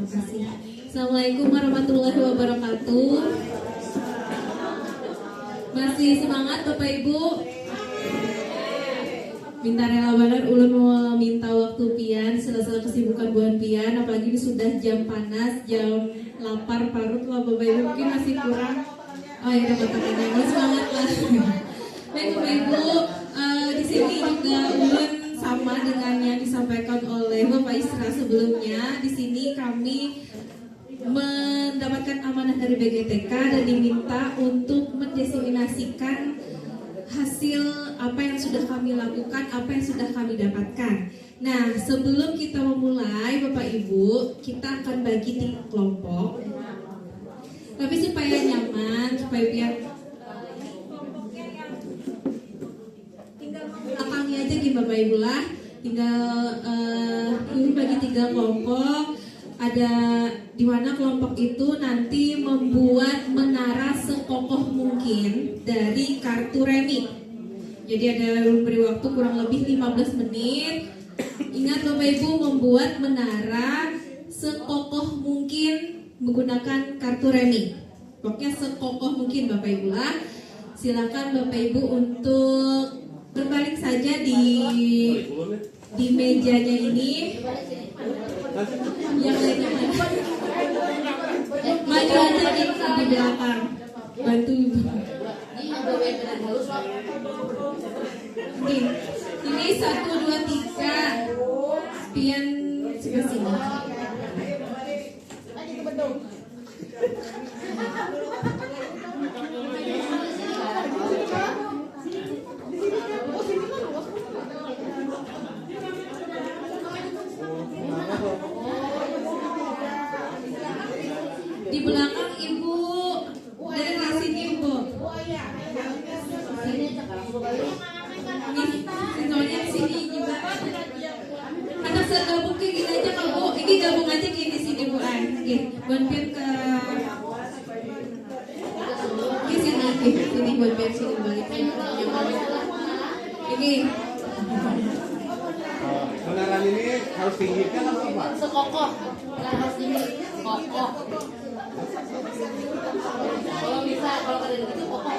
kasih. Assalamualaikum warahmatullahi wabarakatuh. Masih semangat Bapak Ibu? Minta relawanan ulun meminta waktu pian, sela-sela kesibukan buan pian, apalagi ini sudah jam panas, jam lapar parut lah Bapak Ibu, mungkin masih kurang. Oh ya dapat katanya, semangat lah. Baik Bapak Ibu, di sini juga ulun sama dengan yang disampaikan oleh Bapak Isra sebelumnya. Di sini kami mendapatkan amanah dari BGTK dan diminta untuk mendiseminasikan hasil apa yang sudah kami lakukan, apa yang sudah kami dapatkan. Nah, sebelum kita memulai Bapak Ibu, kita akan bagi 3 kelompok. Tapi supaya nyaman, supaya biar belakangnya aja gini Bapak Ibu lah. Tinggal ini bagi 3 kelompok. Ada di mana kelompok itu nanti membuat menara sekokoh mungkin dari kartu remi. Jadi ada beri waktu kurang lebih 15 menit. Ingat Bapak Ibu, membuat menara sekokoh mungkin menggunakan kartu remi. Pokoknya sekokoh mungkin Bapak Ibu lah. Silakan Bapak Ibu untuk berbalik saja di mejanya ini. Yang lainnya maju aja di belakang, bantu ibu. Ini 1, 2, 3 pian sebelah sini. Di belakang Ibu, dari sini Ibu. Senolnya di sini juga. Anak segabung kayak gini aja Kak Bu. Ini gabung aja kayak di sini Bu. Oke, bonpir ke sini bonpir sini balik. Ini. Benaran ini harus tinggi kan apa? Sekokoh, harus tinggi, kokoh. Kalau bisa, kalau ada itu kokoh.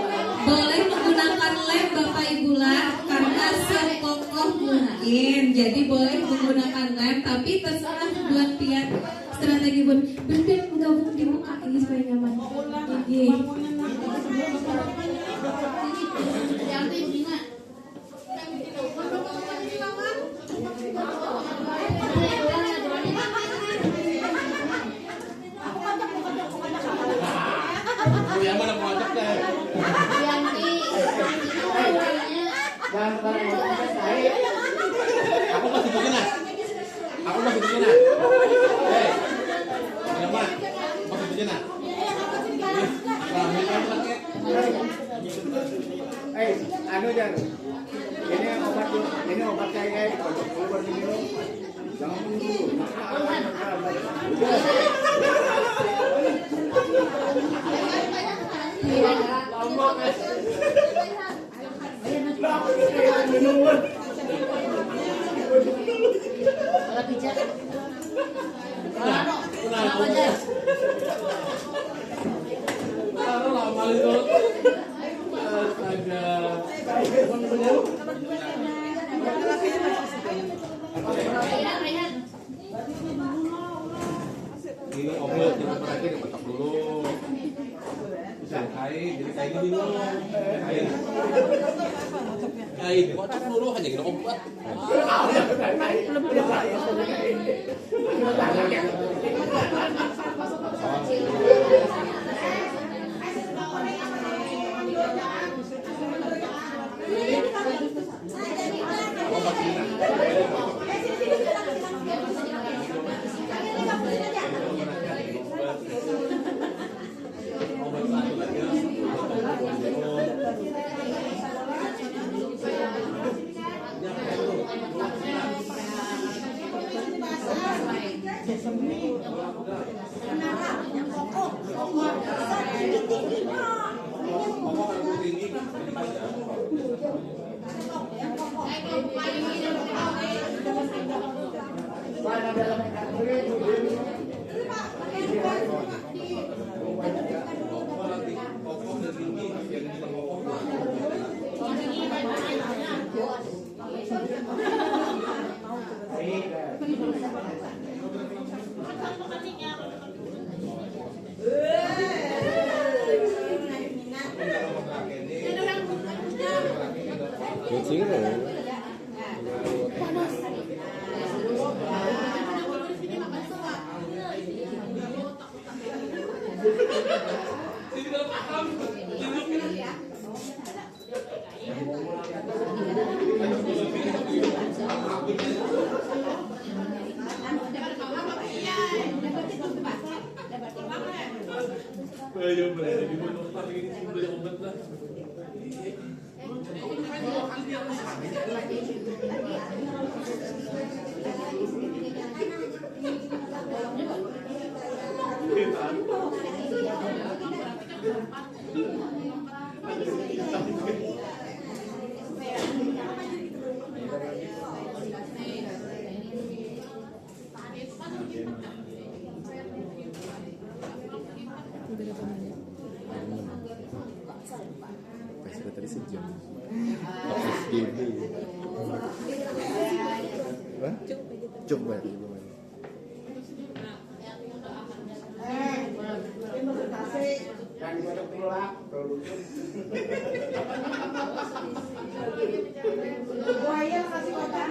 Boleh menggunakan lem Bapak Ibu lah, karena sekokoh mungkin. Jadi boleh menggunakan lem, tapi terserah buat pian strategi pun. Berpikir menggabung di muka ini supaya nyaman. Oke. Yang itu Dina. Yang mana mau ajak deh? Yanti. Aku masih begini. Aku masih begini. Hei, yang mana? Masih begini. Anu jangan. Ini obat kayak obat minum. Jangan dulu. Kalau bijak. Kenapa aja? Lama itu. Astaga. Rehan. Ini obat yang terakhir dipetok dulu. Bisa kain, jadi kain ini dulu. Kain, kocok dulu hanya kita obat. Ayo berada di mana dokter ini sudah obat lah. Pas tadi sejam. Habis GB. Hah? Coba gimana? Buaya kasih makan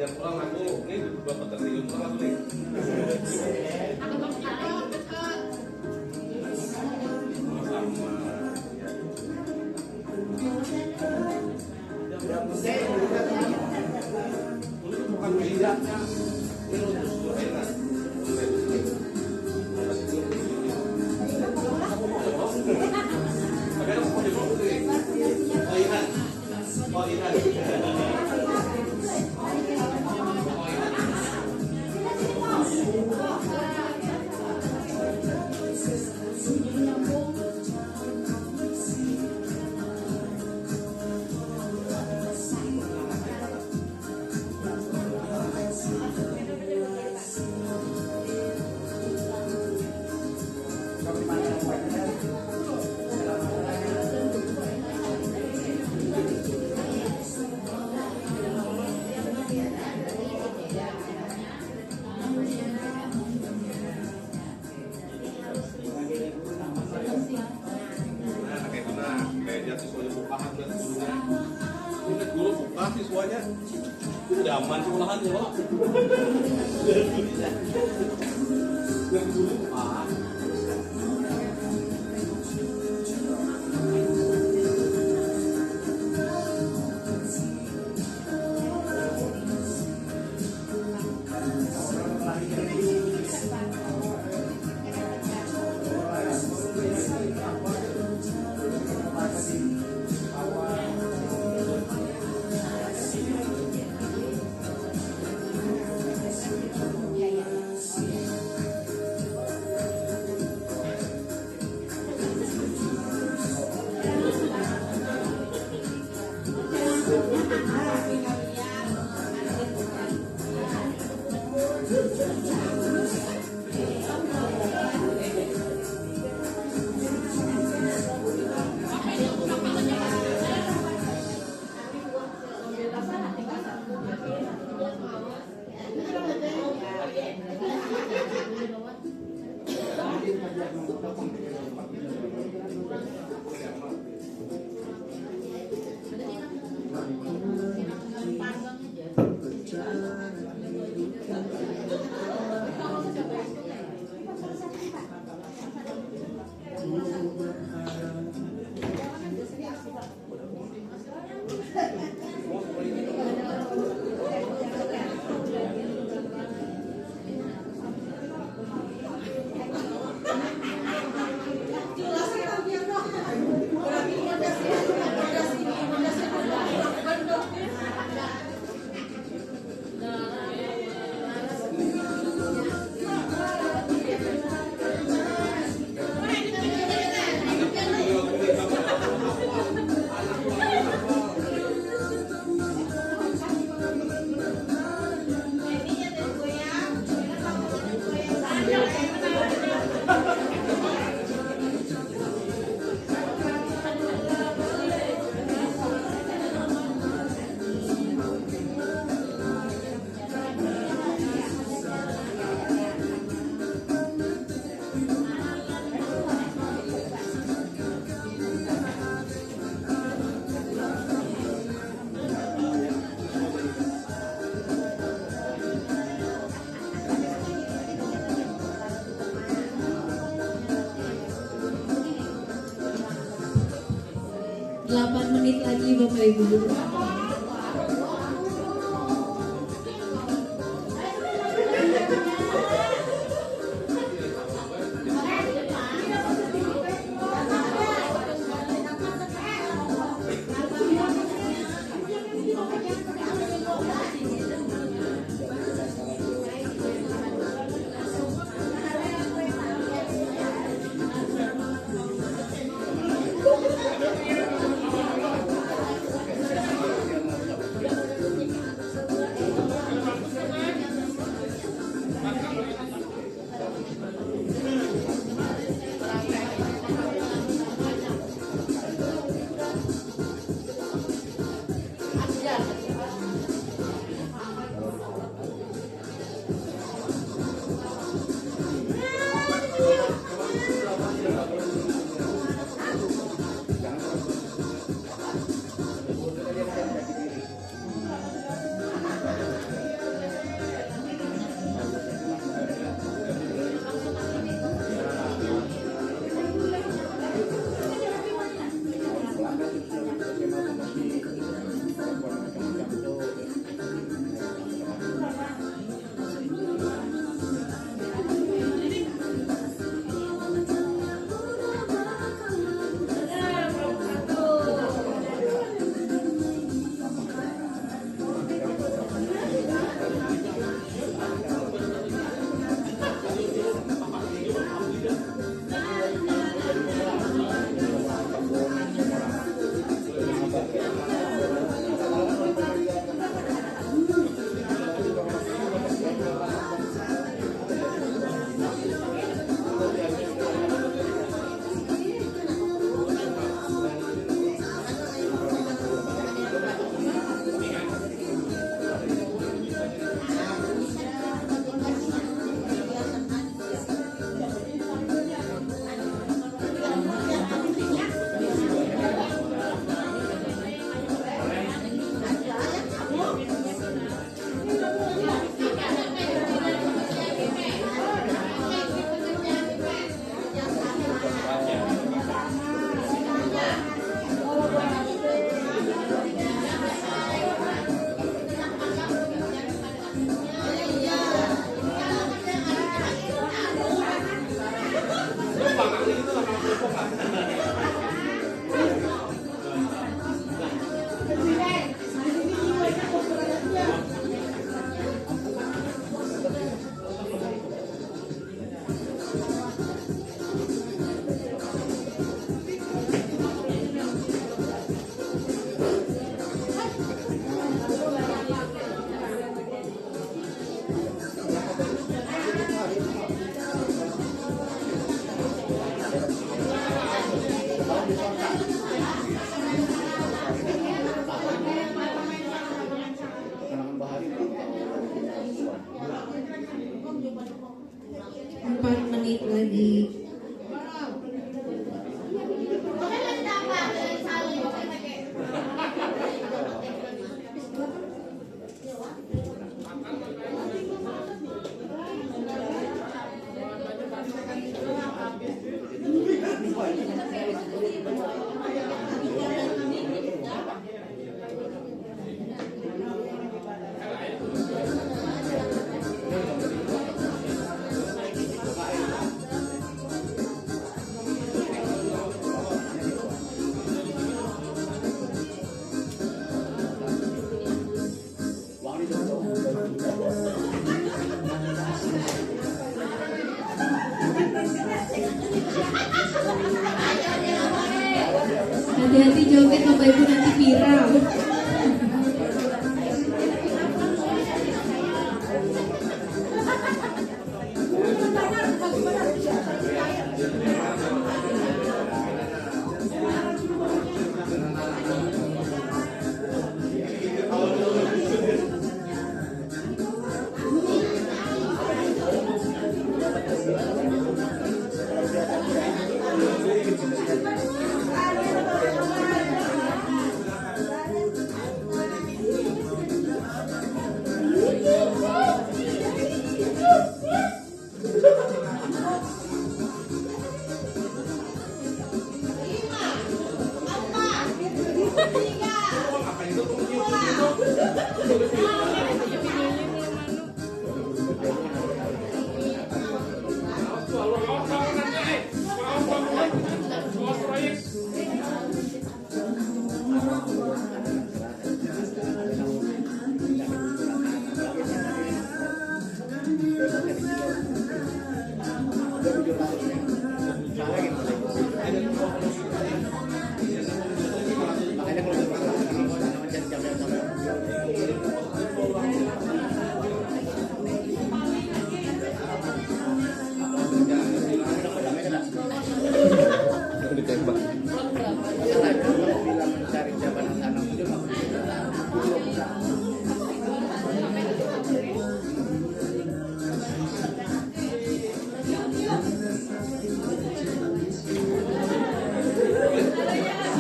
Ajar pulang aku, ini beberapa triliun pulang aku nih. Bukan bedanya, ini untuk enak. Tapi aku mau dibawa dulu. Oh iya, oh iya. Siswanya udah aman sekolahan ya Pak. Yang dulu Pak. menit lagi Bapak Ibu.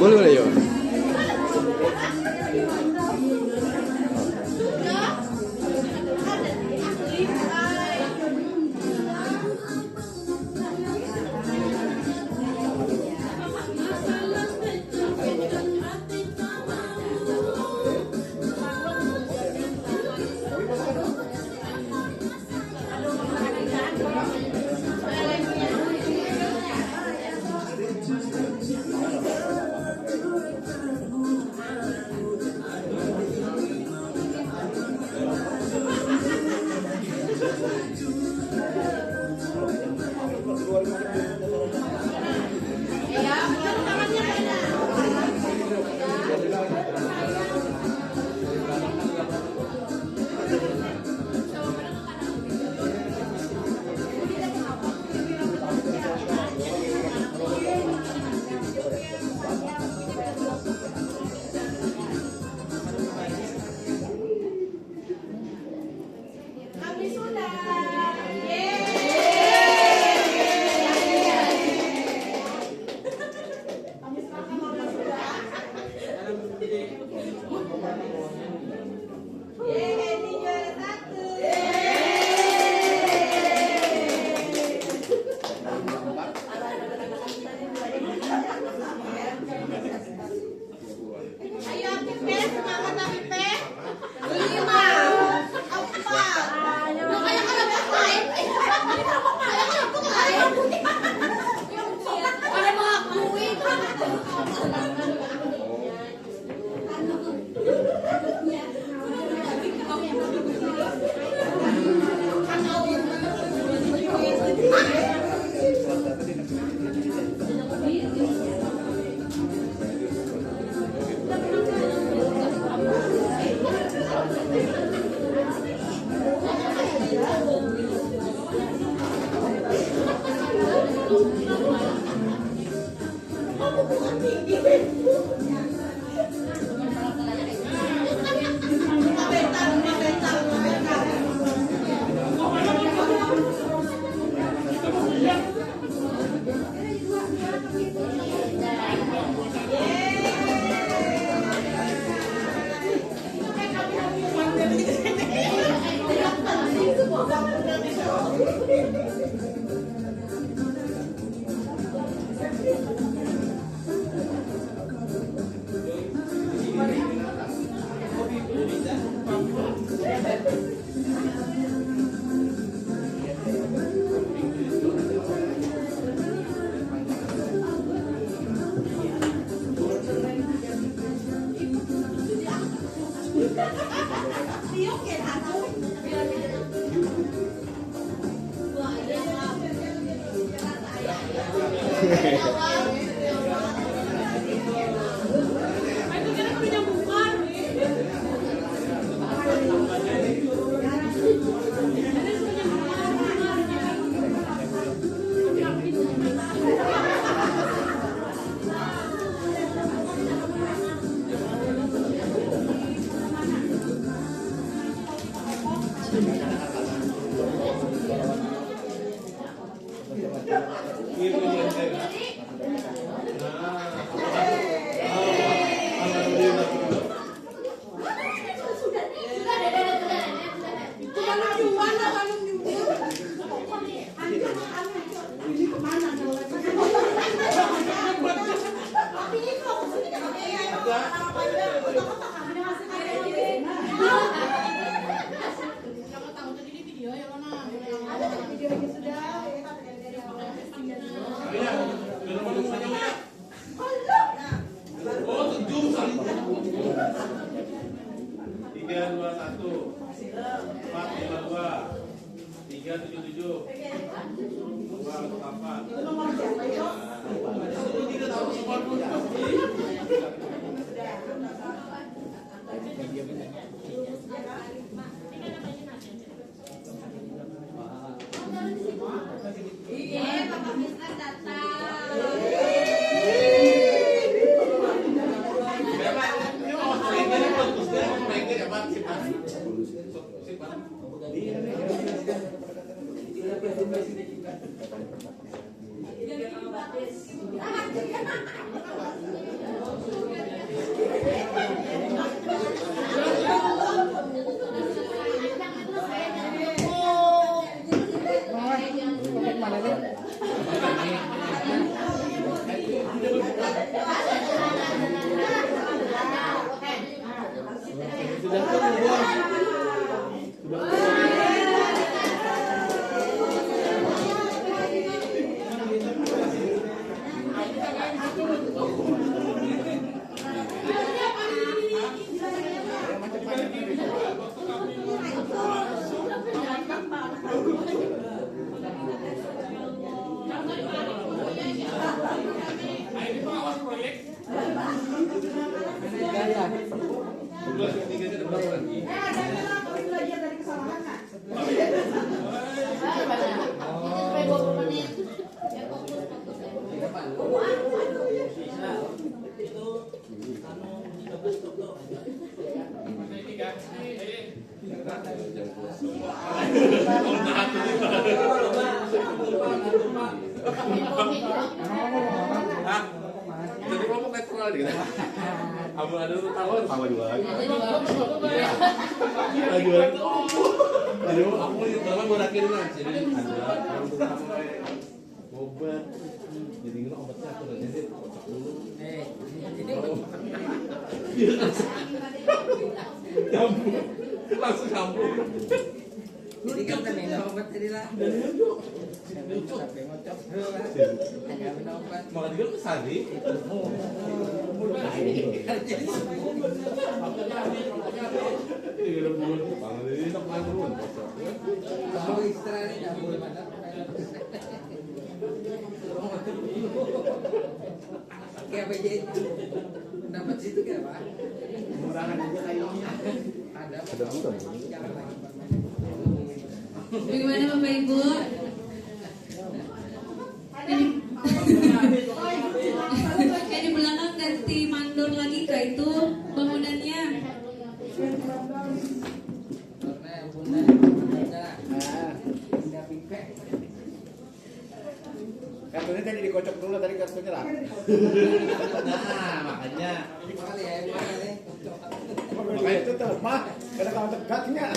Boleh boleh yuk. Kami sudah. Kami serahkan modal sudah. Ini juara 1. Ayo aktif Pe, semangat aktif Pe. 5, 4. Makanya kalau nggak lain, ada mau akui. Hah? Jadi kelompok netral gitu. Kamu ada tuh tahu sama juga. Iya. Juga. Aduh, aku mau ngurakin lah. Jadi ada obat. Jadi ini obatnya aku udah jadi kocok dulu. Nyambung. Langsung nyambung. Jadi kan minum obat jadi lah. Sampai ngocok dulu lah. Nggak minum obat. Makan juga kesani. Ini rebun. Pangan ini tak main rebun. Kalau istirahat nggak boleh makan. Kayak apa jadi? Dapat situ kayak apa? Murahan aja kayaknya. Ada murah. Jangan lagi. Bagaimana Bapak Ibu? Kayak di belakang ganti mandor lagi kah itu bangunannya? Karena bunda. Bunda pipek. Kartunya tadi dikocok dulu tadi kartunya lah. Nah, makanya. Kali ya, kali. Makanya itu tuh, mah, karena kamu tegaknya.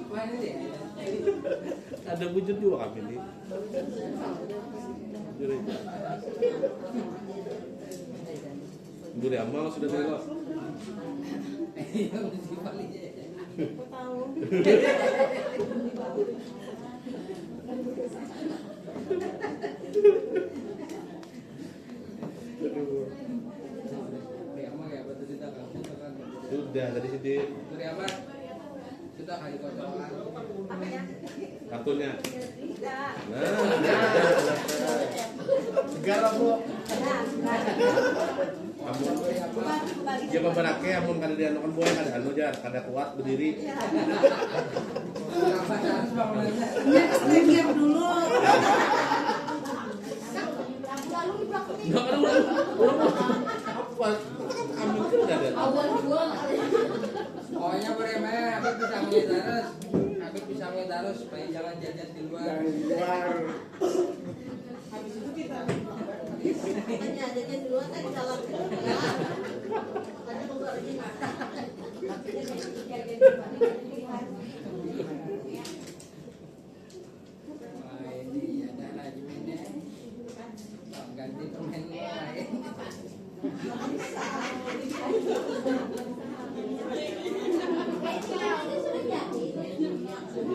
Mana dia? Ada wujud juga kami ini. Guru amal sudah lewat. Iya, mesti balik ya. Sudah tadi sedih. Sudah kali kocokan. Kartunya. Nah, Segala bu. kamu dia beberake amun kada dianukan boy kada anu jar kada kuat berdiri. Siap dulu. Enggak ada ulang. Apa? Amun kan ada. Pokoknya beremen, aku bisa ngeliat aku bisa ngeliat supaya jangan jajan di luar. Habis itu kita. Makanya jajan duluan kan di dalam. Tadi mau pergi. Ini ada lagi mainnya. Ganti permen lain.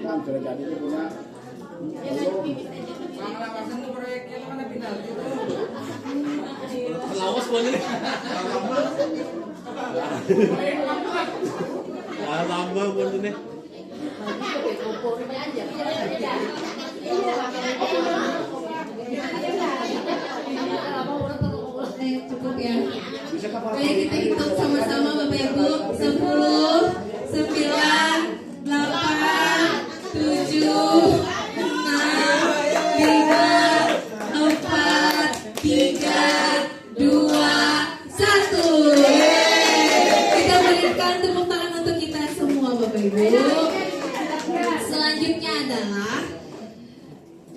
Kan sudah jadi itu punya. Bang Lawasan itu proyeknya mana penalti itu? Lawas boy ini. Lama pun ini. Cukup ya. Kayak kita hitung sama-sama Bapak Ibu. 10, 9, 8, 7, 6, 5, 4, 3, 2, 1. Kita berikan tepuk tangan untuk kita semua Bapak Ibu. Selanjutnya adalah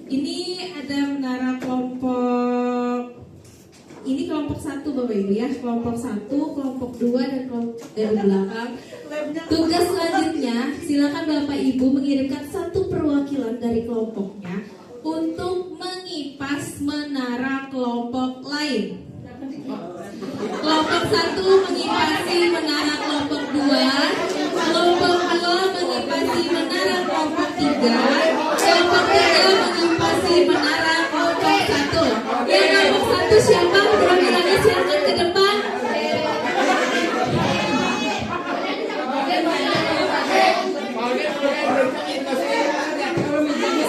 ini ada menara kelompok. Ini kelompok 1 Bapak Ibu ya, kelompok 1, kelompok 2 dan kelompok dari belakang. Tugas selanjutnya, silakan Bapak Ibu mengirimkan satu perwakilan dari kelompoknya untuk mengipas menara kelompok lain. Kelompok 1 mengipasi menara kelompok 2, kelompok 2 mengipasi menara kelompok 3, kelompok 3 mengipasi menara kelompok 1. Yang kelompok 1 siapa? Perwakilannya silakan ke depan.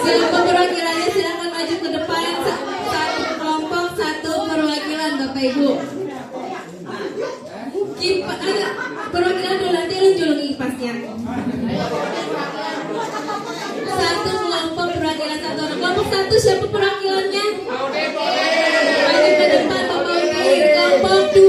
Siapa perwakilannya silakan maju ke depan. Satu kelompok, satu perwakilan Bapak Ibu. Ada perwakilan dulu nanti lunjul kipasnya. Satu kelompok perwakilan satu orang. Kelompok 1 siapa perwakilannya? Maju ke depan Bapak Ibu. Kelompok 2.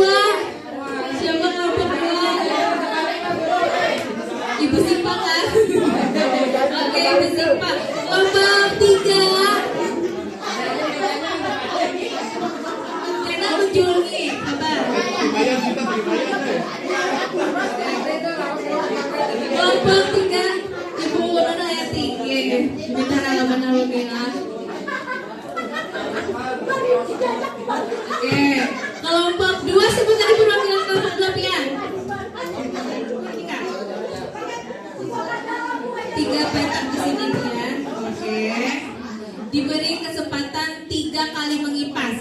Dua sebut tadi perwakilan kelompok dua pian. Tiga petak di sini pian. Oke. Diberi kesempatan 3 kali mengipas.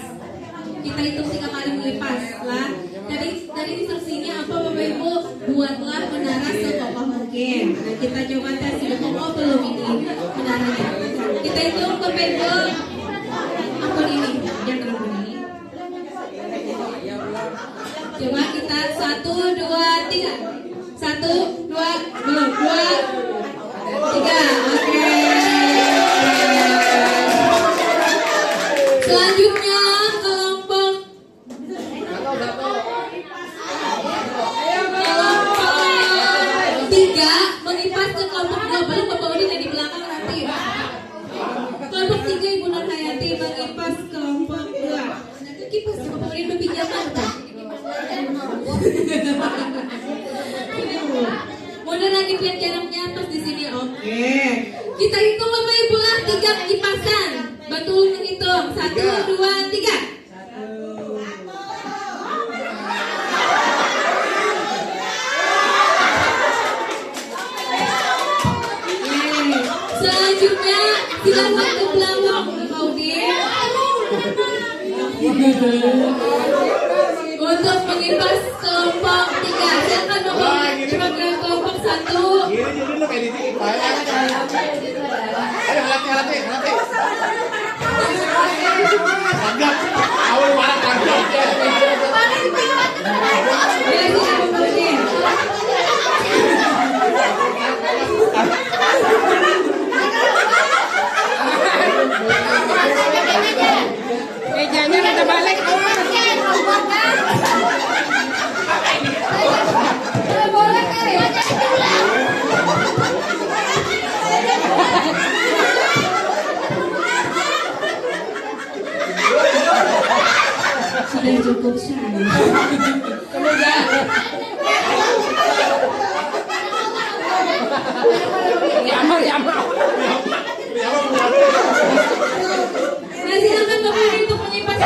Kita hitung 3 kali mengipas lah. Dari instruksinya apa Bapak Ibu? Buatlah menara sekokoh mungkin. Nah, kita coba tes ini kokoh belum ini menaranya. Kita hitung Bapak Ibu. Akun ini, yang akun ini. Coba kita 1, 2, 3. 1, 2, belum 2, 3. Oke. Selanjutnya kelompok 3 mengipas ke kelompok 2. Belum Bapak Udin yang di belakang nanti. Kelompok 3 Ibu Nur Hayati mengipas kelompok 2. Kipas Bapak Udin berpijakan tak? Mundur lagi biar jaraknya pas di sini. Oke. Kita hitung Bapak Ibu lah 3 kipasan. Betul menghitung. 1, 2, 3. Selanjutnya silakan ke belakang Bapak Udin. Untuk mengipas kelompok 3. Silakan Bapak Udin. Coba ke kelompok 1. Gini jadi lu kayak di ayo halatnya. Tanggap. Awal warna tanggap. Ya, silakan Bapak Udin. Jangan ada balik. Sudah cukup syai. Nah, silakan Bapak Udin untuk mengipas.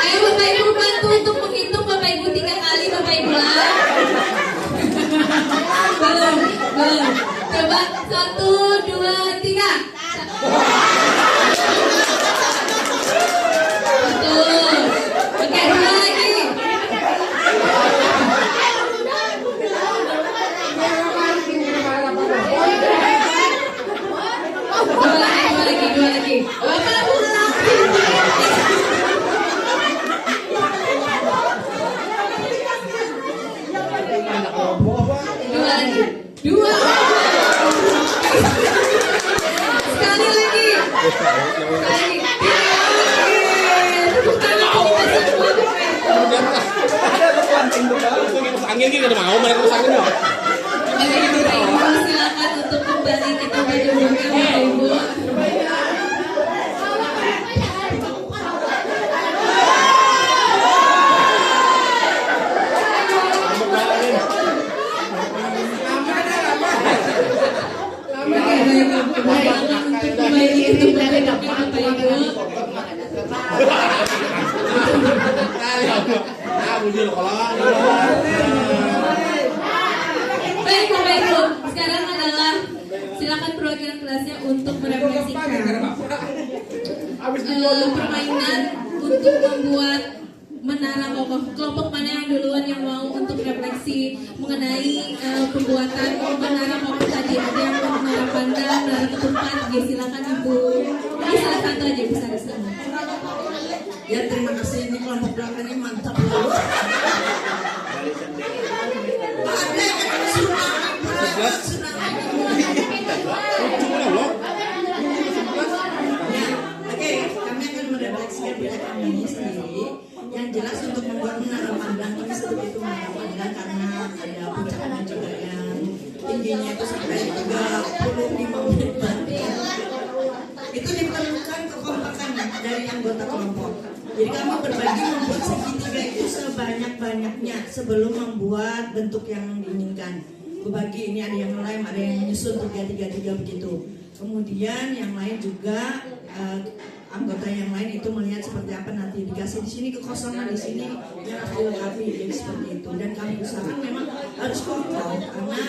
Ayo Bapak Ibu bantu untuk menghitung Bapak Ibu 3 kali Bapak Ibu lah. Belum. Coba 1, 2, 3. Betul. Oke, 2 lagi. Dua lagi. Bapak ulang. Dua lagi. Sekali lagi. Tepuk tangan untuk kita semua. Angin gitu mau mereka angin dong. Silakan untuk kembali kita berdua Bapak Ibu. Baik Bapak Ibu, sekarang adalah silakan perwakilan kelasnya untuk merefleksikan permainan untuk membuat menara kokoh. Kelompok mana yang duluan yang mau untuk refleksi mengenai pembuatan menara kokoh tadi? Ada yang mau menara pandang, menara ketupat? Ya, silakan Ibu. Ini salah satu aja bisa di sana. Ya terima kasih, ini kelompok belakang ini mantap. Oke, kami akan merefleksikan pikiran ini sendiri. Yang jelas untuk membuat menara pandang ini seperti itu menara pandang karena ada puncaknya juga yang tingginya itu sampai 35 menit. Itu diperlukan kekompakan anggota kelompok. Jadi kami berbagi membuat segitiga itu sebanyak-banyaknya sebelum membuat bentuk yang diinginkan. Berbagi, ini ada yang lem, ada yang menyusun 3-3-3 begitu. Kemudian yang lain juga anggota yang lain itu melihat seperti apa nanti dikasih di sini kekosongan, di sini yang harus dilengkapi, jadi seperti itu. Dan kami usahakan memang harus kokoh karena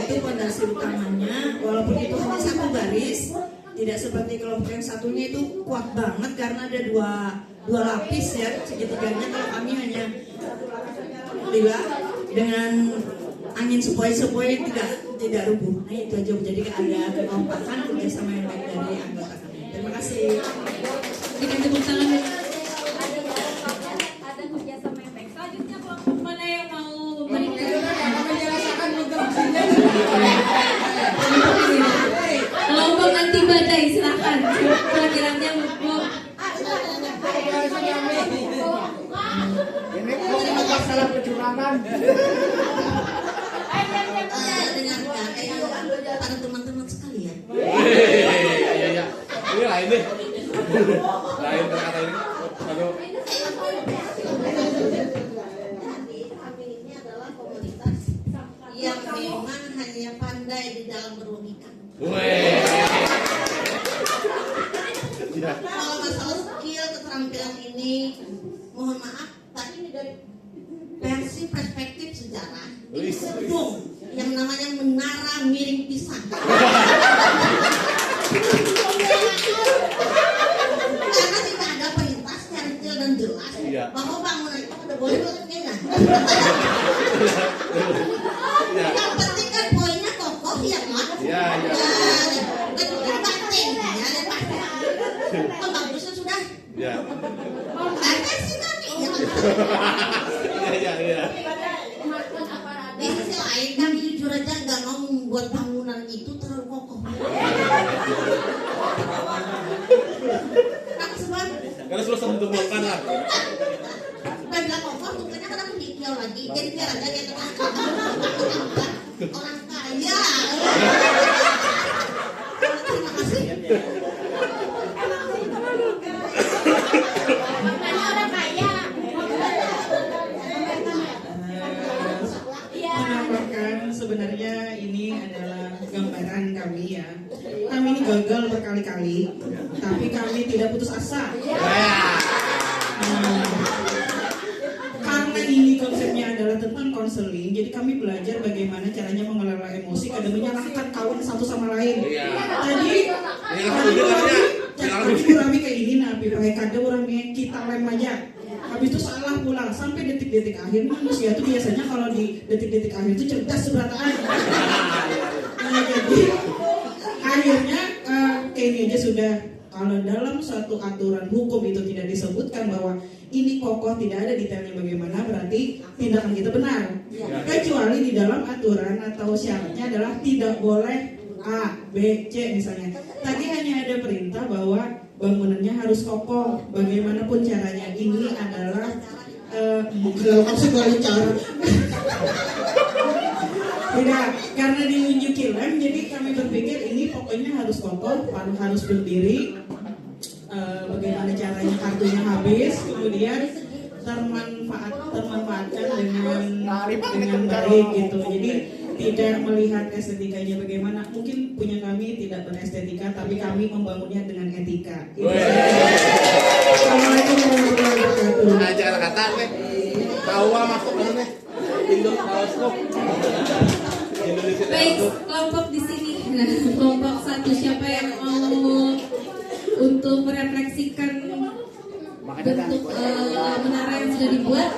itu fondasi utamanya. Walaupun itu hanya satu garis, tidak seperti kelompok yang satunya itu kuat banget karena ada dua lapis ya segitiganya. Kalau kami hanya alhamdulillah dengan angin sepoi-sepoi tidak rubuh. Nah itu aja, jadi ada kekompakan kerjasama yang baik dari anggota kami. Terima kasih. Berikan tepuk tangan. Ada kerjasama yang baik. Selanjutnya kelompok Mana yang mau memberikan? Kelompok anti badai, silakan. Pelajarannya mau. Ini kok masalah kecurangan. Dengarkan, para teman-teman sekalian. Iya. Ini lain deh. Lain kata ini. Aduh. Jadi kami ini adalah komunitas yang memang hanya pandai di dalam berlogika. Weh. Kalau masalah skill keterampilan ini, mohon maaf, tadi ini dari versi perspektif sejarah. Ini gedung yang namanya menara miring pisang. Karena tidak ada perintah secara detail dan jelas bahwa bangunan itu udah boleh berpindah. Yang penting kan poinnya kokoh ya, Mak. Iya. Dan banting ya, dan pasti. Bagusnya sudah. Iya. Ada sih kami ya. Iya. Di sisi lain kami jujur aja nggak mau membuat bangunan itu terlalu kokoh. Karena sebab Karena susah untuk makanan. dan bilang kokoh, bukannya kan aku dikil lagi. Jadi biar aja gitu. Orang kaya. Terima kasih. orang kaya. Menambahkan sebenarnya ini adalah gambaran kami ya. Kami ini gagal berkali-kali, tapi kami tidak putus asa. Karena ini konsepnya adalah tentang konseling, jadi kami belajar bagaimana caranya mengelola emosi dan menyalahkan kawan satu sama lain. Tadi kami kayak ini, nah pakai kado orangnya kita lem aja. Habis itu salah pulang sampai detik-detik akhir. Manusia itu biasanya kalau di detik-detik akhir itu cerdas seberataan. Nah, jadi akhirnya kayak ini aja sudah. Kalau dalam suatu aturan hukum itu tidak disebutkan bahwa ini kokoh, tidak ada detailnya bagaimana, berarti tindakan kita benar. Kecuali di dalam aturan atau syaratnya adalah tidak boleh A, B, C misalnya. Tadi hanya ada perintah bahwa bangunannya harus kokoh, bagaimanapun caranya. Ini adalah segala cara. Tidak, karena diunjukin lem, jadi kami berpikir ini pokoknya harus kokoh, harus berdiri. Bagaimana caranya kartunya habis, kemudian termanfaatkan dengan baik gitu. Jadi tidak melihat estetikanya bagaimana. Mungkin punya kami tidak berestetika, tapi kami membangunnya dengan etika. Assalamualaikum warahmatullahi wabarakatuh. Ajar kata nih. Tawa masuk mana nih? Indo Tawaskop. Baik, kelompok di sini. Nah, kelompok satu siapa yang mau untuk merefleksikan bentuk menara yang sudah dibuat?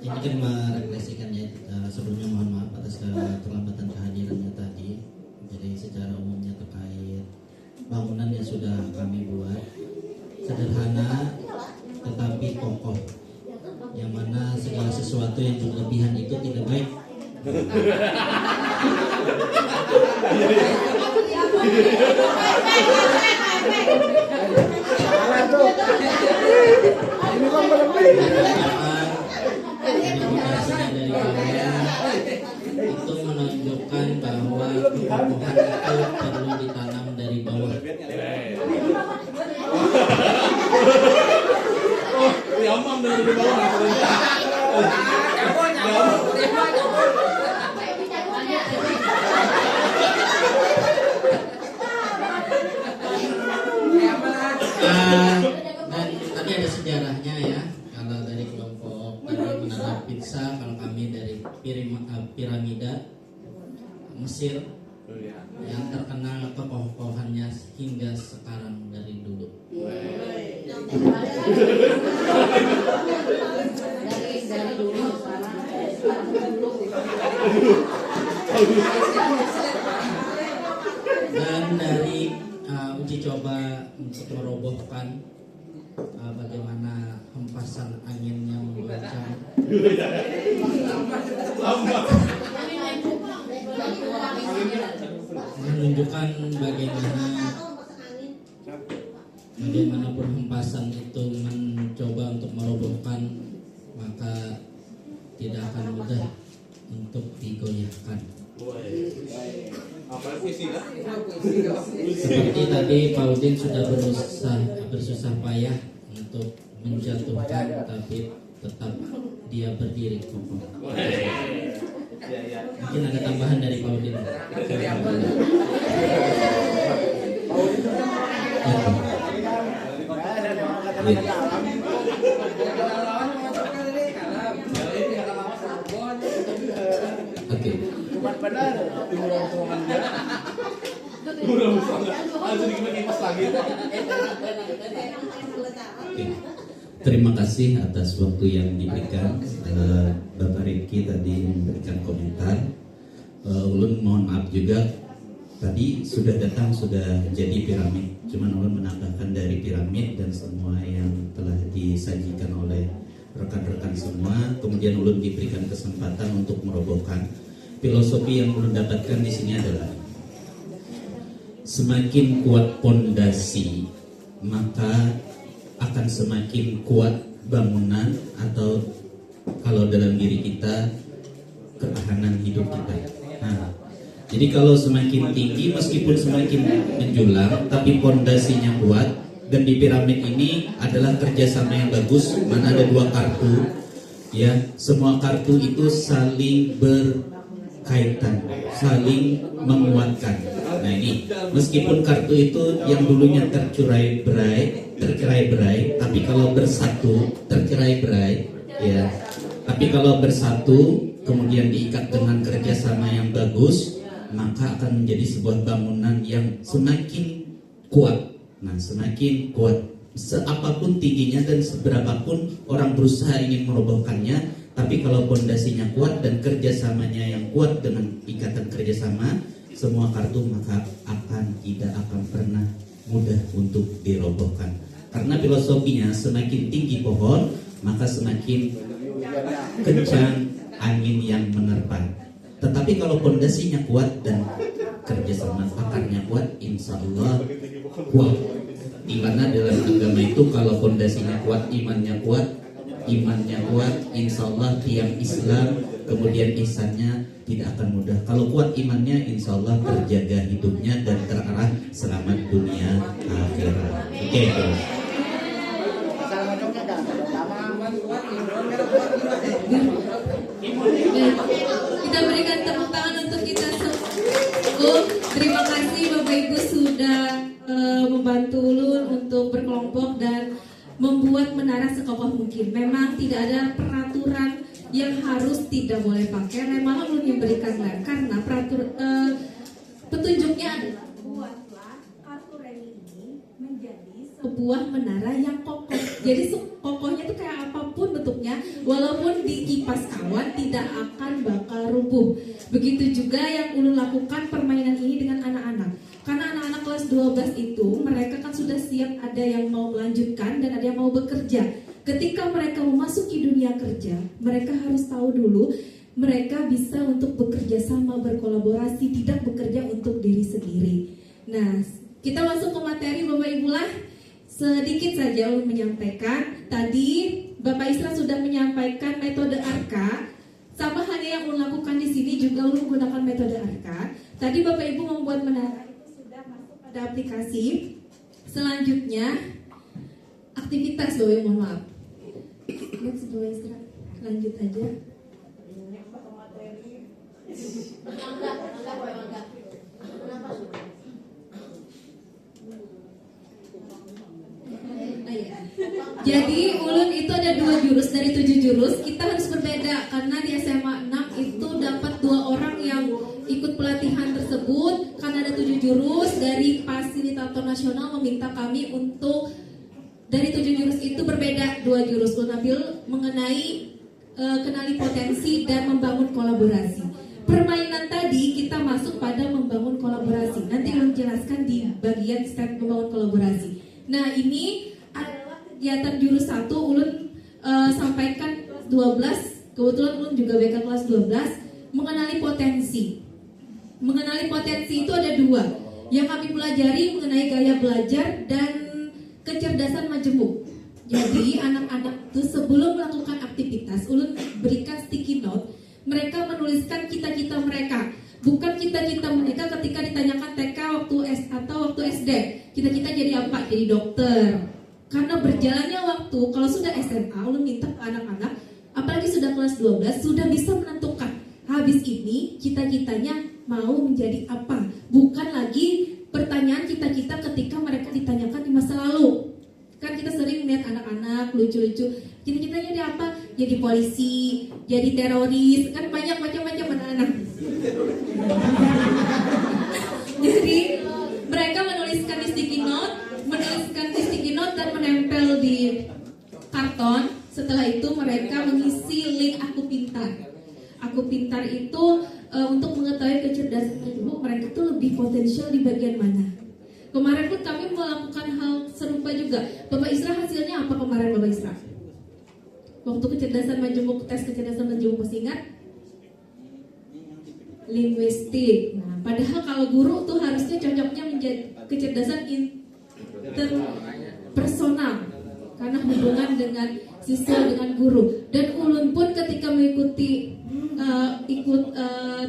Ini kan merefleksikan ya, sebelumnya mohon maaf atas keterlambatan kehadirannya tadi. Jadi secara umumnya terkait bangunan yang sudah kami buat sederhana tetapi kokoh, yang mana segala sesuatu yang berlebihan itu tidak baik. Edukasinya dari kalian itu menonjolkan menunjukkan bahwa kokohan itu perlu ditanam dari bawah. Oh, Yamam dari bawah. Dan tadi ada sejarahnya ya. Kalau dari kelompok tadi menara pizza, kalau kami dari piramida Mesir yang terkenal kekokohannya hingga sekarang dari dulu. Dari dulu sekarang dulu. Dan dari uji coba untuk merobohkan bagaimana hempasan angin yang mengguncang, menunjukkan bagaimanapun hempasan itu mencoba untuk merobohkan, maka tidak akan mudah untuk digoyahkan. Apa puisi kan? Seperti tadi Pak Udin sudah bersusah payah untuk menjatuhkan, tapi tetap dia berdiri kokoh. Mungkin ada tambahan dari Pak Udin. Oke. Terima kasih atas waktu yang diberikan. Bapak Rifki tadi memberikan komentar. Ulun mohon maaf juga, tadi sudah datang sudah jadi piramid. Cuman ulun menambahkan dari piramid dan semua yang telah disajikan oleh rekan-rekan semua. Kemudian ulun diberikan kesempatan untuk merobohkan. Filosofi yang ulun dapatkan di sini adalah semakin kuat pondasi, maka akan semakin kuat bangunan, atau kalau dalam diri kita ketahanan hidup kita. Nah, jadi kalau semakin tinggi meskipun semakin menjulang, tapi pondasinya kuat. Dan di piramid ini adalah kerjasama yang bagus. Mana ada dua kartu, ya, semua kartu itu saling berkaitan, saling menguatkan. Nah ini, meskipun kartu itu yang dulunya tercerai berai, tapi kalau bersatu tercerai berai, ya. Tapi kalau bersatu kemudian diikat dengan kerjasama yang bagus, maka akan menjadi sebuah bangunan yang semakin kuat. Nah, semakin kuat, seapapun tingginya dan seberapapun orang berusaha ingin merobohkannya, tapi kalau pondasinya kuat dan kerjasamanya yang kuat dengan ikatan kerjasama semua kartu, maka tidak akan pernah mudah untuk dirobohkan. Karena filosofinya semakin tinggi pohon, maka semakin kencang angin yang menerpa. Tetapi kalau pondasinya kuat dan kerjasama akarnya kuat, insya Allah kuat. Dimana dalam agama itu kalau pondasinya kuat, imannya kuat, insya Allah tiang Islam kemudian ihsannya tidak akan mudah. Kalau kuat imannya, insya Allah terjaga hidupnya dan terarah selamat dunia akhirat. Oke. Kita berikan tepuk tangan untuk kita semua. Terima kasih Bapak Ibu sudah membantu ulun untuk berkelompok dan membuat menara sekokoh mungkin. Memang tidak ada peraturan yang harus tidak boleh pakai. Memang ulun yang berikan karena petunjuknya adalah buatlah kartu remi ini menjadi sebuah menara yang kokoh. Jadi kokohnya itu kayak apapun bentuknya, walaupun dikipas kawan tidak akan bakal rubuh. Begitu juga yang ulun lakukan permainan ini dengan anak-anak. Karena anak-anak kelas 12 itu mereka kan sudah siap, ada yang mau melanjutkan dan ada yang mau bekerja. Ketika mereka memasuki dunia kerja, mereka harus tahu dulu mereka bisa untuk bekerja sama, berkolaborasi, tidak bekerja untuk diri sendiri. Nah, kita masuk ke materi Bapak Ibu lah. Sedikit saja ulun menyampaikan. Tadi Bapak Isra sudah menyampaikan metode ARKA, Sama halnya yang ulun lakukan di sini juga ulun menggunakan metode ARKA. Tadi Bapak Ibu membuat menara itu sudah masuk pada aplikasi. Selanjutnya aktivitas Bapak Ibu, mohon maaf. Next Bapak Isra, lanjut aja. Jadi ulun itu ada 2 jurus dari 7 jurus. Kita harus berbeda karena di SMA 6 itu dapat 2 orang yang ikut pelatihan tersebut. Karena ada 7 jurus, dari fasilitator nasional meminta kami untuk dari 7 jurus itu berbeda 2 jurus. Ulun ambil mengenai kenali potensi dan membangun kolaborasi. Permainan tadi kita masuk pada membangun kolaborasi. Nanti ulun jelaskan di bagian step membangun kolaborasi. Nah, ini adalah kegiatan jurus 1 ulun sampaikan 12. Kebetulan ulun juga BK kelas 12 mengenali potensi. Mengenali potensi itu ada 2. Yang kami pelajari mengenai gaya belajar dan kecerdasan majemuk. Jadi anak-anak itu sebelum melakukan aktivitas ulun berikan sticky note. Mereka menuliskan cita-cita mereka. Bukan cita-cita mereka ketika ditanyakan TK atau waktu SD. Cita-cita jadi apa? Jadi dokter. Karena berjalannya waktu, kalau sudah SMA, ulun minta ke anak-anak, apalagi sudah kelas 12, sudah bisa menentukan habis ini cita-citanya mau menjadi apa. Bukan lagi pertanyaan cita-cita ketika mereka ditanyakan di masa lalu. Kan kita sering melihat anak-anak lucu-lucu, cita-citanya jadi apa? Jadi polisi, jadi teroris, kan banyak macam-macam anak-anak. Jadi mereka menuliskan di sticky note dan menempel di karton. Setelah itu mereka mengisi link Aku Pintar. Aku Pintar itu untuk mengetahui kecerdasan ibu mereka itu lebih potensial di bagian mana. Kemarin pun kami melakukan hal serupa juga. Bapak Isra, hasilnya apa kemarin Bapak Isra? Waktu kecerdasan majemuk, tes kecerdasan majemuk, masih ingat? Linguistik. Nah, padahal kalau guru tuh harusnya cocoknya menjadi kecerdasan interpersonal karena hubungan dengan siswa dengan guru. Dan ulun pun ketika mengikuti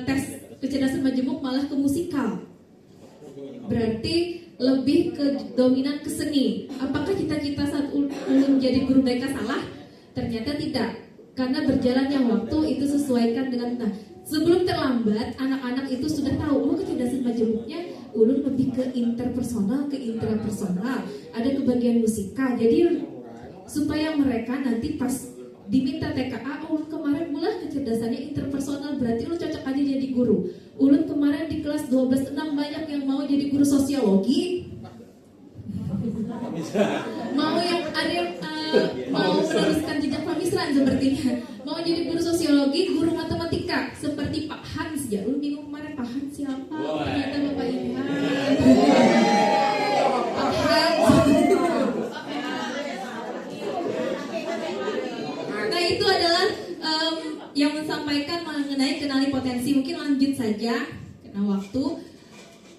tes kecerdasan majemuk malah ke musikal. Berarti lebih ke dominan ke seni. Apakah cita-cita saat ulun menjadi guru BK salah? Ternyata tidak. Karena berjalannya waktu itu sesuaikan dengan sebelum terlambat, anak-anak itu sudah tahu, kecerdasan majemuknya ulun lebih ke interpersonal, ke intrapersonal, ada ke bagian musikal. Jadi supaya mereka nanti pas diminta TKA, ulun kemarin mulai kecerdasannya interpersonal, berarti ulun cocok aja jadi guru. Ulun kemarin di kelas 12 6 banyak yang mau jadi guru sosiologi. Mau yang ada yang mau meneruskan jejak pemisahan sepertinya. Mau jadi guru sosiologi, guru matematika seperti Pak Hans ya. Ulun bingung kemarin Pak Hans siapa? Ternyata Bapak Ilham. Pak Hans. Nah, itu adalah yang menyampaikan mengenai kenali potensi. Mungkin lanjut saja karena waktu.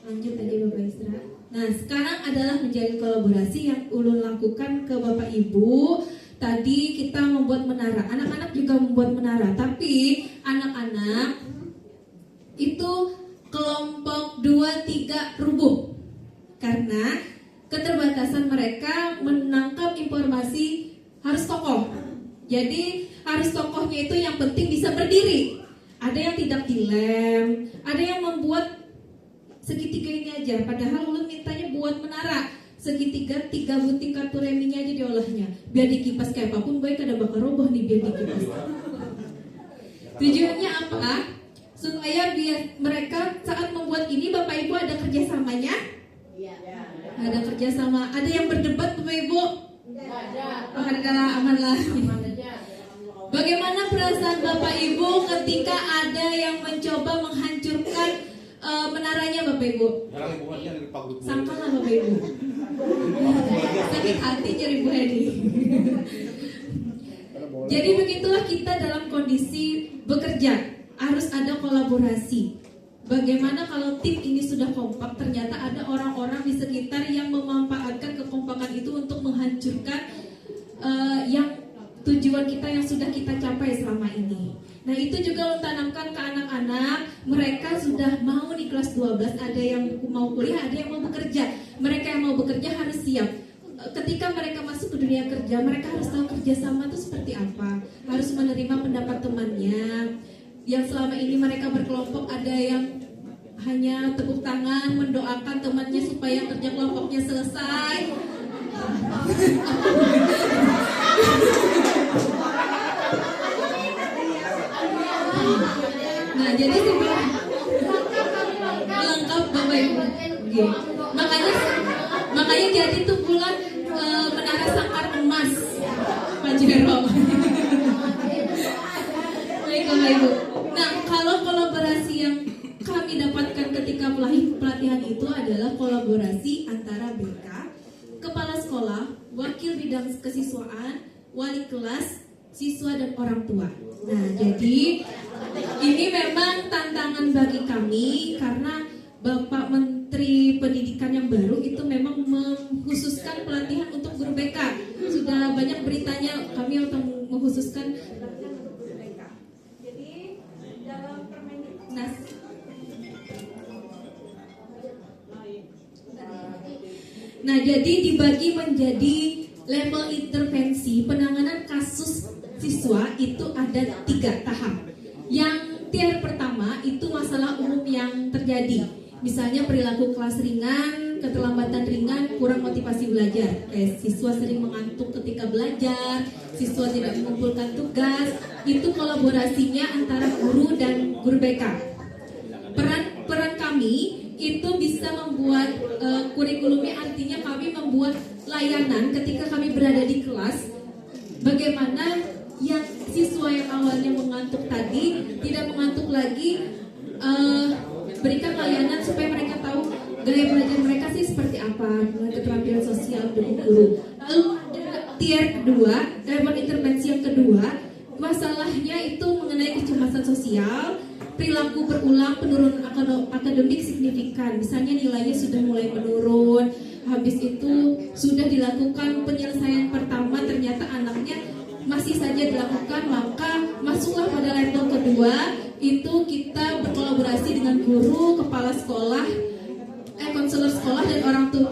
Lanjut aja Bapak Isra. Nah, sekarang adalah menjalin kolaborasi yang ulun lakukan ke Bapak Ibu. Tadi kita membuat menara, anak-anak juga membuat menara. Tapi anak-anak itu kelompok 2-3 rubuh karena keterbatasan mereka menangkap informasi harus kokoh. Jadi harus kokohnya itu yang penting bisa berdiri. Ada yang tidak dilem, ada yang membuat segitiga ini aja, padahal ulun mintanya buat menara segitiga 3 gunting kartu reminya aja diolahnya, biar dikipas kayak apapun baik ada bakal roboh nih biar dikipas. Tujuannya apa? Supaya biar mereka saat membuat ini Bapak Ibu ada kerjasamanya? Ada kerjasama, ada yang berdebat Bapak Ibu? Oh, ada aman lah. Bagaimana perasaan Bapak Ibu ketika ada yang mencoba menghancurkan menaranya Bapak Ibu? Sangkalah Bapak Ibu. Sakit hati jadi Bu Hedi. Jadi begitulah kita dalam kondisi bekerja, harus ada kolaborasi. Bagaimana kalau tim ini sudah kompak, ternyata ada orang-orang di sekitar yang memanfaatkan kekompakan itu untuk menghancurkan yang tujuan kita yang sudah kita capai selama ini. Nah itu juga lo tanamkan ke anak-anak, mereka sudah mau di kelas 12, ada yang mau kuliah, ada yang mau bekerja. Mereka yang mau bekerja harus siap. Ketika mereka masuk ke dunia kerja, mereka harus tahu kerjasama itu seperti apa. Harus menerima pendapat temannya. Yang selama ini mereka berkelompok, ada yang hanya tepuk tangan, mendoakan temannya supaya kerja kelompoknya selesai. Nah jadi sebelum lengkap Bapak Ibu, makanya jadi tuh bulan menara sangkar emas Pak Jero. Baik Bapak Ibu. Nah kalau kolaborasi yang kami dapatkan ketika pelatihan itu adalah kolaborasi antara BK, kepala sekolah, wakil bidang kesiswaan, wali kelas, siswa dan orang tua. Nah, jadi ini memang tantangan bagi kami karena Bapak Menteri Pendidikan yang baru itu memang mengkhususkan pelatihan untuk guru BK. Sudah banyak beritanya kami untuk mengkhususkan guru BK. Jadi dalam Permendiknas Nah, jadi dibagi menjadi level intervensi penanganan kasus siswa itu ada 3 tahap. Yang tier pertama itu masalah umum yang terjadi. Misalnya perilaku kelas ringan, keterlambatan ringan, kurang motivasi belajar. Siswa sering mengantuk ketika belajar, siswa tidak mengumpulkan tugas. Itu kolaborasinya antara guru dan guru BK. Peran kami itu bisa membuat kurikulumnya, artinya kami membuat layanan ketika kami berada di kelas. Bagaimana yang siswa yang awalnya mengantuk tadi tidak mengantuk lagi, berikan layanan supaya mereka tahu gaya belajar mereka sih seperti apa, keterampilan sosial guru. Lalu tier kedua, level intervensi yang kedua, masalahnya itu mengenai kecemasan sosial, perilaku berulang, penurunan akademik signifikan. Misalnya nilainya sudah mulai menurun, habis itu sudah dilakukan penyelesaian pertama, ternyata anaknya masih saja dilakukan, maka masuklah pada level kedua. Itu kita berkolaborasi dengan guru, kepala sekolah, konselor sekolah dan orang tua.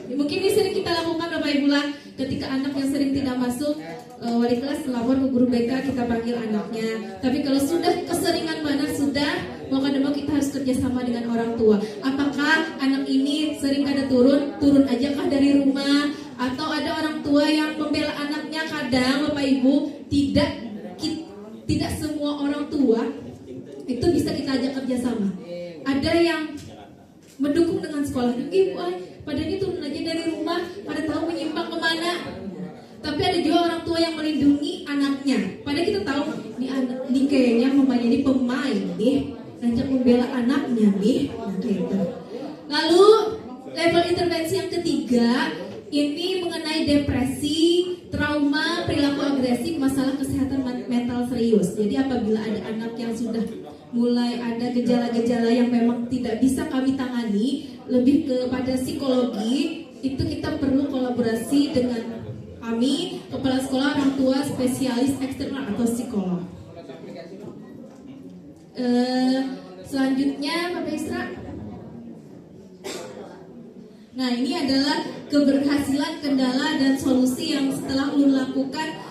Mungkin ini sering kita lakukan Bapak Ibu lah. Ketika anak yang sering tidak masuk, wali kelas lapor ke guru BK, kita panggil anaknya. Tapi kalau sudah keseringan banget, sudah mau kada mau kita harus kerjasama dengan orang tua. Apakah anak ini sering kada turun aja kah dari rumah? Atau ada orang tua yang membela anaknya? Kadang Bapak Ibu tidak semua orang tua itu bisa kita ajak kerjasama. Ada yang mendukung dengan sekolahnya, ibu padahal turun aja dari rumah, pada tahu menyimpang kemana. Tapi ada juga orang tua yang melindungi anaknya. Padahal kita tahu ini kayaknya mamanya ini pemain nih, ngajak membela anaknya nih. Gitu. Lalu level intervensi yang ketiga ini mengenai depresi, trauma, perilaku agresif, masalah kesehatan mental serius. Jadi apabila ada anak yang sudah mulai ada gejala-gejala yang memang tidak bisa kami tangani, lebih kepada psikologi, itu kita perlu kolaborasi dengan kami, kepala sekolah, orang tua, spesialis eksternal atau psikolog. Selanjutnya Bapak Isra. Nah, ini adalah keberhasilan, kendala, dan solusi yang setelah ulun lakukan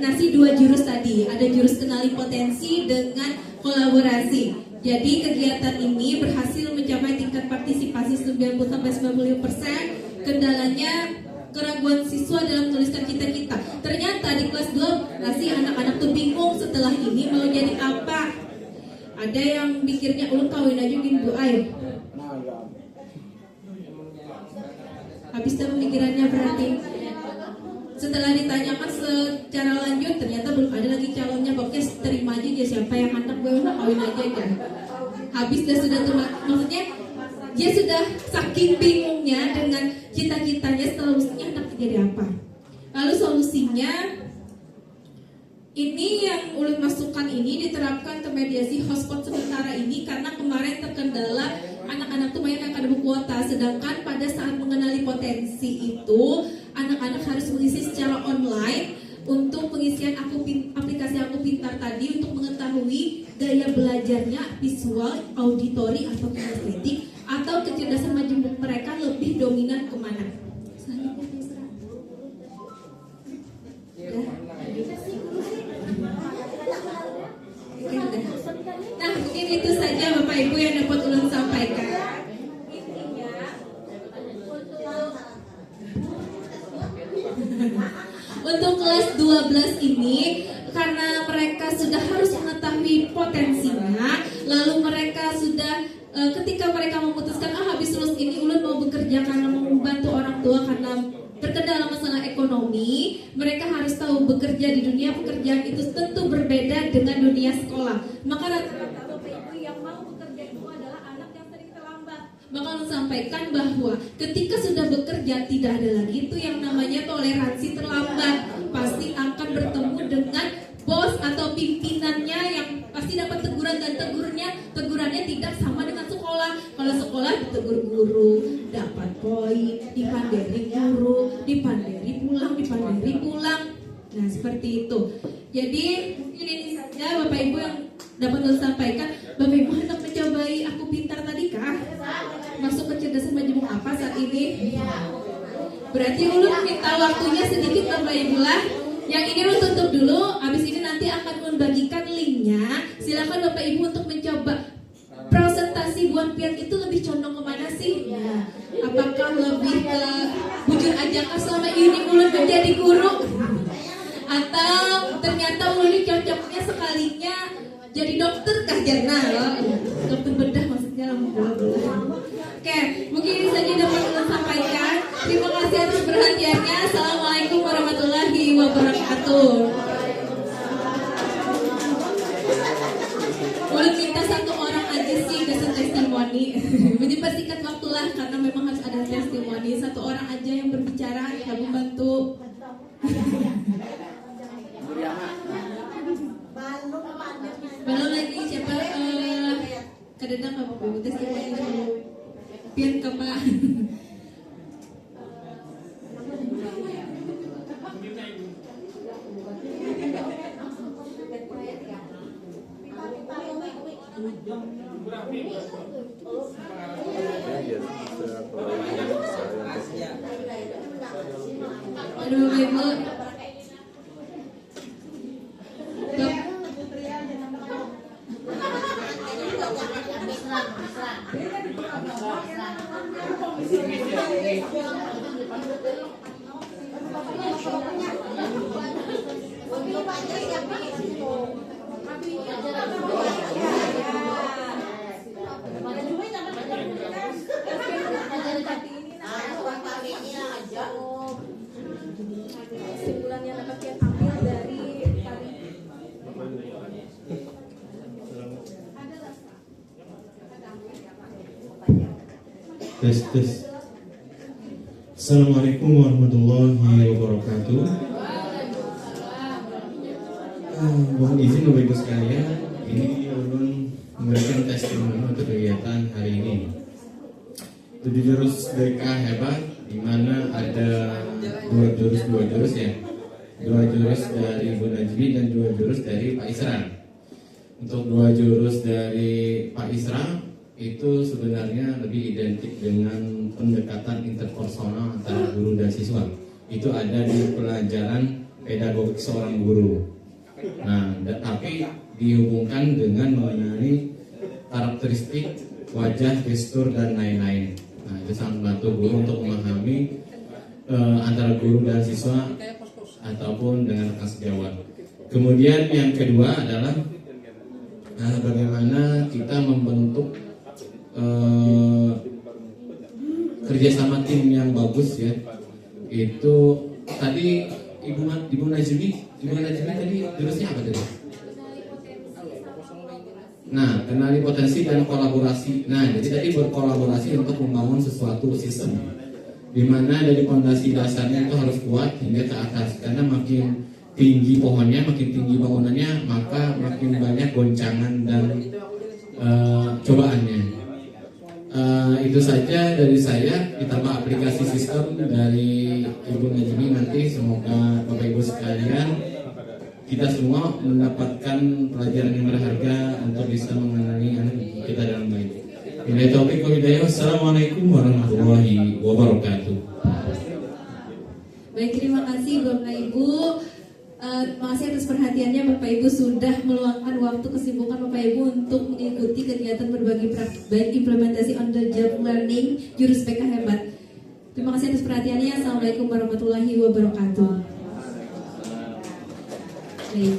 nasi 2 jurus tadi. Ada jurus kenali potensi dengan kolaborasi. Jadi kegiatan ini berhasil mencapai tingkat partisipasi 90-95%. Kendalanya keraguan siswa dalam menuliskan cita-cita. Ternyata di kelas 2 nasi anak-anak tuh bingung setelah ini mau jadi apa. Ada yang mikirnya ulun kawin aja gini Bu Air. Habis itu pemikirannya berarti setelah ditanyakan secara lanjut ternyata belum ada lagi calonnya, pokoknya terima aja dia siapa yang anak gue kawin aja kan. Habis dia sudah maksudnya dia sudah saking bingungnya dengan cita-citanya setelah usianya anak jadi apa. Lalu solusinya ini yang ulun masukkan ini diterapkan ke mediasi hotspot sementara ini karena kemarin terkendala anak-anak tuh banyak yang kada berkuota, sedangkan pada saat mengenali potensi itu anak-anak harus mengisi secara online untuk pengisian aplikasi Aku Pintar tadi untuk mengetahui gaya belajarnya visual, auditori atau kinestetik atau kecerdasan majemuk mereka lebih dominan kemana? Selanjutnya Isra. Nah, mungkin itu saja Bapak Ibu yang dapat ulun sampaikan. Untuk kelas 12 ini, karena mereka sudah harus mengetahui potensinya, lalu mereka sudah ketika mereka memutuskan habis lulus ini ulun mau bekerja karena mau membantu orang tua karena terkendala masalah ekonomi, mereka harus tahu bekerja di dunia pekerjaan itu tentu berbeda dengan dunia sekolah. Maka rata-rata Bapak Ibu yang mau bekerja itu adalah anak yang sering terlambat. Maka ulun sampaikan bahwa ketika sudah bekerja tidak ada lagi itu yang namanya toleransi terlambat. Pasti akan bertemu dengan bos atau pimpinannya yang pasti dapat teguran dan tegurannya tidak sama dengan sekolah. Kalau sekolah ditegur guru, dapat poin, dipanderi guru, dipanderi pulang. Nah, seperti itu. Jadi mungkin ini saja Bapak Ibu yang dapat saya sampaikan. Bapak Ibu hendak mencobai Aku Pintar tadi kah? Masuk kecerdasan majemuk apa saat ini? Berarti ulun minta waktunya sedikit Bapak Ibu lah. Yang ini ulun tutup dulu. Habis ini nanti akan membagikan linknya. Silakan Bapak Ibu untuk mencoba. Presentasi buat pian itu lebih condong kemana sih? Apakah lebih ke bujur ajakah selama ini ulun menjadi guru? Atau ternyata ulun cocoknya sekalinya jadi dokter kah jana? Dokter bedah maksudnya Oke, mungkin ini saja dapat ulun sampaikan. Terima kasih atas perhatiannya. Assalamualaikum warahmatullahi wabarakatuh. Ulun minta satu orang aja sih kasih testimoni. Menyempatkan waktulah karena memang harus ada testimoni. Satu orang aja yang berbicara yang membantu. Belum lagi siapa? Kadang Bapak Ibu testimoni dulu. Pian ke Pak. Aduh, Ibu. Kesimpulan yang dapat kita ambil dari Tes. Assalamualaikum warahmatullahi wabarakatuh. Mohon izin Bapak Ibu sekalian, ini ulun memberikan testimoni untuk kegiatan hari ini. 7 jurus BK hebat, di mana ada 2 jurus ya. 2 jurus dari Bu Najmi dan 2 jurus dari Pak Isra. Untuk 2 jurus dari Pak Isra itu sebenarnya lebih identik dengan pendekatan interpersonal antara guru dan siswa. Itu ada di pelajaran pedagogik seorang guru. Nah, tapi dihubungkan dengan mengenai karakteristik wajah, gestur dan lain-lain. Nah, itu sangat membantu guru untuk memahami antara guru dan siswa ataupun dengan rekan sejawat. Kemudian yang kedua adalah bagaimana kita membentuk kerjasama tim yang bagus ya. Itu tadi Ibu Najmi tadi jurusnya apa tadi? Nah, kenali potensi dan kolaborasi. Nah, jadi tadi berkolaborasi untuk membangun sesuatu sistem, di mana dari fondasi dasarnya itu harus kuat hingga ke atas. Karena makin tinggi pohonnya, makin tinggi bangunannya, maka makin banyak goncangan dan cobaannya. Itu saja dari saya, ditambah aplikasi sistem dari Ibu Najmi nanti semoga Bapak Ibu sekalian kita semua mendapatkan pelajaran yang berharga untuk bisa mengenali anak kita dengan baik. Bila taufiq wal hidayah. Assalamualaikum warahmatullahi wabarakatuh. Baik, terima kasih Bapak Ibu. Terima kasih atas perhatiannya. Bapak Ibu sudah meluangkan waktu kesibukan Bapak Ibu untuk mengikuti kegiatan berbagi praktik implementasi on the job learning jurus PK Hebat. Terima kasih atas perhatiannya. Assalamualaikum warahmatullahi wabarakatuh. Baik.